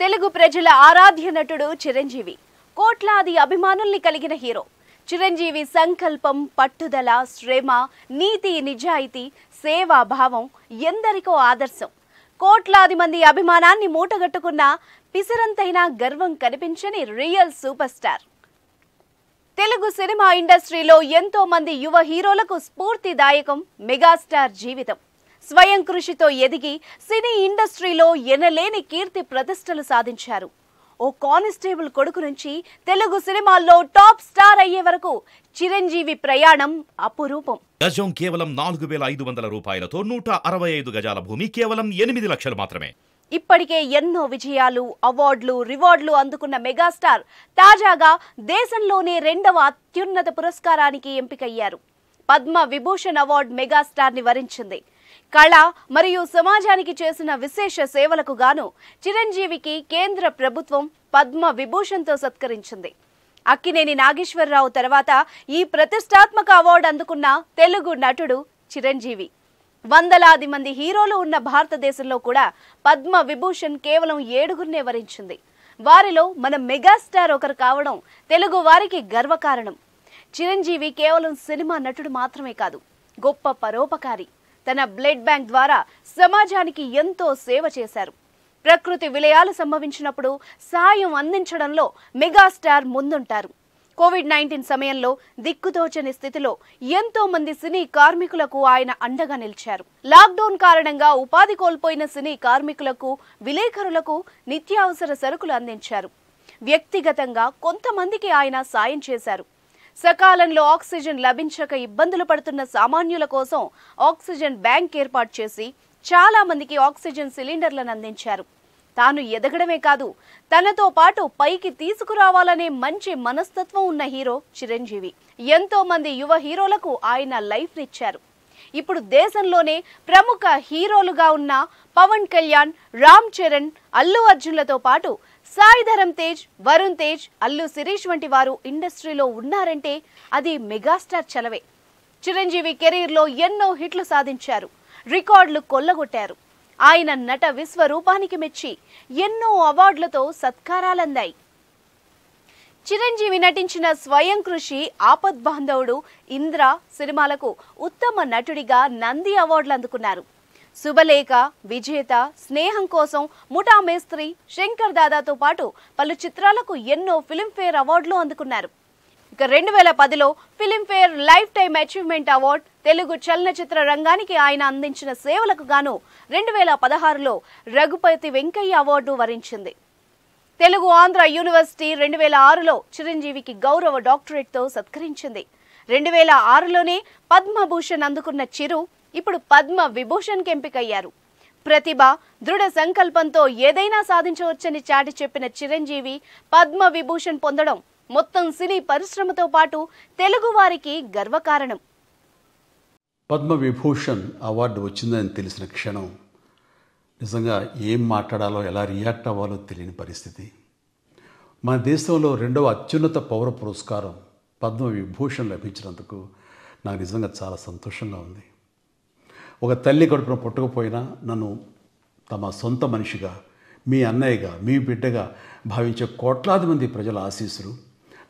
తెలుగు ప్రజల ఆరాధ్య నటుడు చిరంజీవి కోట్లాది అభిమానుల్ని కలిగిన హీరో. చిరంజీవి సంకల్పం, పట్టుదల, శ్రమ, నీతి, నిజాయితీ, సేవా భావం ఎందరికో ఆదర్శం. కోట్లాది మంది అభిమానాన్ని మూటగట్టుకున్న పిసరంతైనా గర్వం కనిపించని real super star. Telugu cinema ఇండస్ట్రీలో ఎంతో మంది యువ హీరోలకు స్ఫూర్తిదాయకం మెగాస్టార్ జీవితం. స్వయం కృషితో ఎదిగి సినీ ఇండస్ట్రీలో ఎనలేని కీర్తి ప్రతిష్టలు సాధించారు. ఓ కానిస్టేబుల్ కొడుకు నుంచి తెలుగు సినిమాల్లో టాప్ స్టార్ అయ్యే వరకు చిరంజీవి ప్రయాణం అపురూపం. గజం కేవలం 4,500 రూపాయలతో 165 గజాల భూమి కేవలం 8 లక్షలు మాత్రమే. ఇప్పటికే ఎన్నో విజయాలు, అవార్డులు, రివార్డులు అందుకున్న మెగాస్టార్ తాజాగా దేశంలోనే 2వ అత్యున్నత పురస్కారానికి ఎంపికయ్యారు. పద్మ విభూషణ్ అవార్డు మెగాస్టార్ ని వరించింది. కళ మరియు సమాజానికి చేసిన విశేష సేవలకు గాను చిరంజీవికి కేంద్ర ప్రభుత్వం పద్మ విభూషణ్తో సత్కరించింది. అక్కినేని నాగేశ్వరరావు తర్వాత ఈ ప్రతిష్టాత్మక అవార్డు అందుకున్న తెలుగు నటుడు చిరంజీవి. వందలాది మంది హీరోలు ఉన్న భారతదేశంలో కూడా పద్మ విభూషణ్ కేవలం 7గురినే వరించింది. వారిలో మన మెగాస్టార్ ఒకరు కావడం తెలుగు వారికి గర్వకారణం. చిరంజీవి కేవలం సినిమా నటుడు మాత్రమే కాదు, గొప్ప పరోపకారి. తన బ్లడ్ బ్యాంక్ ద్వారా సమాజానికి ఎంతో సేవ చేశారు. ప్రకృతి విలయాలు సంభవించినప్పుడు సాయం అందించడంలో మెగాస్టార్ ముందుంటారు. కోవిడ్-19 సమయంలో దిక్కుతోచని స్థితిలో ఎంతో మంది సినీ కార్మికులకు ఆయన అండగా నిలిచారు. లాక్డౌన్ కారణంగా ఉపాధి కోల్పోయిన సినీ కార్మికులకు, విలేకరులకు నిత్యావసర సరుకులు అందించారు. వ్యక్తిగతంగా కొంతమందికి ఆయన సాయం చేశారు. సకాలంలో ఆక్సిజన్ లభించక ఇబ్బందులు పడుతున్న సామాన్యుల కోసం ఆక్సిజన్ బ్యాంక్ ఏర్పాటు చేసి చాలా మందికి ఆక్సిజన్ సిలిండర్లను అందించారు. తాను ఎదగడమే కాదు, తనతో పాటు పైకి తీసుకురావాలనే మంచి మనస్తత్వం ఉన్న హీరో చిరంజీవి. ఎంతో మంది యువ హీరోలకు ఆయన లైఫ్ ఇచ్చారు. ఇప్పుడు దేశంలోనే ప్రముఖ హీరోలుగా ఉన్న పవన్ కళ్యాణ్, రామ్ చరణ్, అల్లు అర్జున్లతో పాటు సాయి ధరమ్ తేజ్, వరుణ్ తేజ్, అల్లు శిరీష్ వంటి వారు ఇండస్ట్రీలో ఉన్నారంటే అది మెగాస్టార్ చలవే. చిరంజీవి కెరీర్లో ఎన్నో హిట్లు సాధించారు, రికార్డులు కొల్లగొట్టారు. ఆయన నట విశ్వరూపానికి మెచ్చి ఎన్నో అవార్డులతో సత్కారాలందాయి. చిరంజీవి నటించిన స్వయం కృషి, ఆపద్ బాంధవుడు, ఇంద్ర సినిమాలకు ఉత్తమ నటుడిగా నంది అవార్డులు అందుకున్నారు. శుభలేఖ, విజేత, స్నేహం కోసం, ముఠా మేస్త్రి, శంకర్ దాదాతో పాటు పలు చిత్రాలకు ఎన్నో ఫిల్మ్ఫేర్ అవార్డులు అందుకున్నారు. ఇక 2010లో Filmfare lifetime achievement award Telugu చలనచిత్ర రంగానికి ఆయన అందించిన సేవలకు గాను 2016లో రఘుపతి వెంకయ్య అవార్డు వరించింది. తెలుగు ఆంధ్ర యూనివర్సిటీ 2006లో చిరంజీవికి గౌరవ డాక్టరేట్తో సత్కరించింది. 2006లోనే పద్మభూషణ్ అందుకున్న చిరు ఇప్పుడు పద్మ విభూషణ్కి ఎంపికయ్యారు. ప్రతిభ, దృఢ సంకల్పంతో ఏదైనా సాధించవచ్చని చాటి చెప్పిన చిరంజీవి పద్మ విభూషణ్ పొందడం మొత్తం సినీ పరిశ్రమతో పాటు తెలుగు వారికి గర్వకారణం. పద్మ విభూషణ్ అవార్డు వచ్చిందని తెలిసిన క్షణం నిజంగా ఏం మాట్లాడాలో, ఎలా రియాక్ట్ అవ్వాలో తెలియని పరిస్థితి. మన దేశంలో 2వ అత్యున్నత పౌర పురస్కారం పద్మ విభూషణ్ లభించినందుకు నాకు నిజంగా చాలా సంతోషంగా ఉంది. ఒక తల్లి కడుపున పుట్టకపోయినా నన్ను తమ సొంత మనిషిగా, మీ అన్నయ్యగా, మీ బిడ్డగా భావించే కోట్లాది మంది ప్రజల ఆశీస్సులు,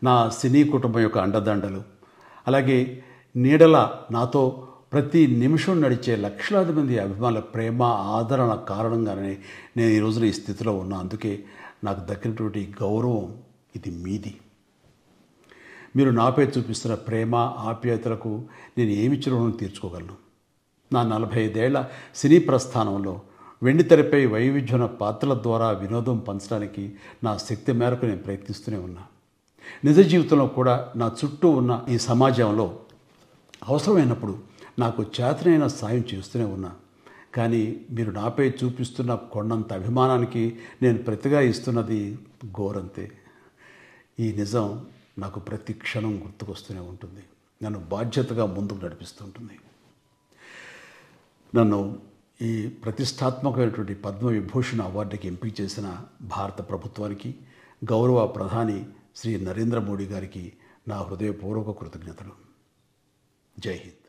నా సినీ కుటుంబం యొక్క అండదండలు, అలాగే నీడల నాతో ప్రతి నిమిషం నడిచే లక్షలాది మంది అభిమానుల ప్రేమ, ఆదరణ కారణంగానే నేను ఈ రోజున ఈ స్థితిలో ఉన్నా. అందుకే నాకు దక్కినటువంటి గౌరవం ఇది మీది. మీరు నాపై చూపిస్తున్న ప్రేమ, ఆప్యాయతలకు నేను ఏమి రుణం తీర్చుకోగలను? నా 45 ఏళ్ల సినీ ప్రస్థానంలో వెండితెరపై వైవిధ్యమైన పాత్రల ద్వారా వినోదం పంచడానికి నా శక్తి మేరకు నేను ప్రయత్నిస్తూనే ఉన్నా. నిజ జీవితంలో కూడా నా చుట్టూ ఉన్న ఈ సమాజంలో అవసరమైనప్పుడు నాకు చేతనైన సాయం చేస్తూనే ఉన్నా. కానీ మీరు నాపై చూపిస్తున్న కొండంత అభిమానానికి నేను ప్రతిగా ఇస్తున్నది గోరంతే. ఈ నిజం నాకు ప్రతి క్షణం గుర్తుకొస్తూనే ఉంటుంది, నన్ను బాధ్యతగా ముందుకు నడిపిస్తుంటుంది. నన్ను ఈ ప్రతిష్టాత్మకమైనటువంటి పద్మ విభూషణ్ అవార్డుకి ఎంపిక చేసిన భారత ప్రభుత్వానికి, గౌరవ ప్రధాని శ్రీ నరేంద్ర మోడీ గారికి నా హృదయపూర్వక కృతజ్ఞతలు. జై హింద్.